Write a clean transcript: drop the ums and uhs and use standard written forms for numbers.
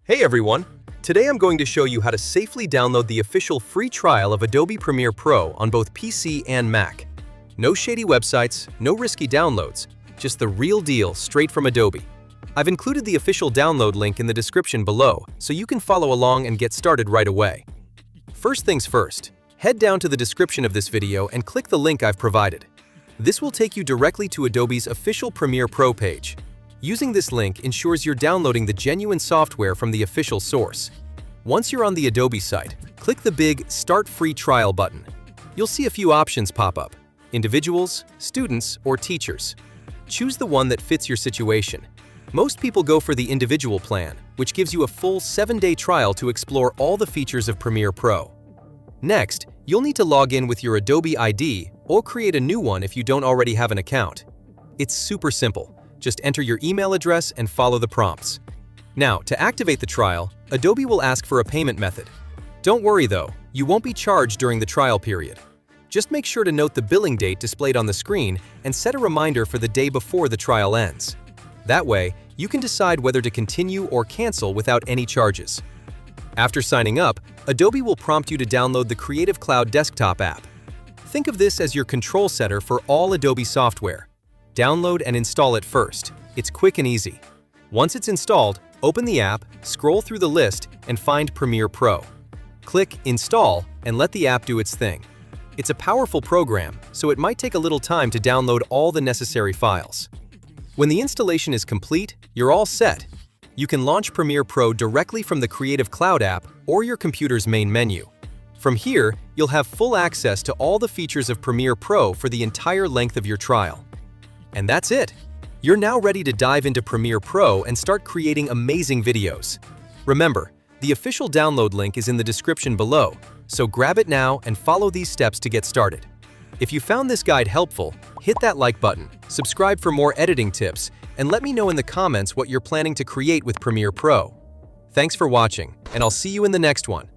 Hey everyone! Today I'm going to show you how to safely download the official free trial of Adobe Premiere Pro on both PC and Mac. No shady websites, no risky downloads, just the real deal straight from Adobe. I've included the official download link in the description below so you can follow along and get started right away. First things first, head down to the description of this video and click the link I've provided. This will take you directly to Adobe's official Premiere Pro page. Using this link ensures you're downloading the genuine software from the official source. Once you're on the Adobe site, click the big Start Free Trial button. You'll see a few options pop up: individuals, students, or teachers. Choose the one that fits your situation. Most people go for the individual plan, which gives you a full 7-day trial to explore all the features of Premiere Pro. Next, you'll need to log in with your Adobe ID or create a new one if you don't already have an account. It's super simple. Just enter your email address and follow the prompts. Now, to activate the trial, Adobe will ask for a payment method. Don't worry though, you won't be charged during the trial period. Just make sure to note the billing date displayed on the screen and set a reminder for the day before the trial ends. That way, you can decide whether to continue or cancel without any charges. After signing up, Adobe will prompt you to download the Creative Cloud desktop app. Think of this as your control center for all Adobe software. Download and install it first. It's quick and easy. Once it's installed, open the app, scroll through the list, and find Premiere Pro. Click Install and let the app do its thing. It's a powerful program, so it might take a little time to download all the necessary files. When the installation is complete, you're all set. You can launch Premiere Pro directly from the Creative Cloud app or your computer's main menu. From here, you'll have full access to all the features of Premiere Pro for the entire length of your trial. And that's it! You're now ready to dive into Premiere Pro and start creating amazing videos. Remember, the official download link is in the description below, so grab it now and follow these steps to get started. If you found this guide helpful, hit that like button, subscribe for more editing tips, and let me know in the comments what you're planning to create with Premiere Pro. Thanks for watching, and I'll see you in the next one.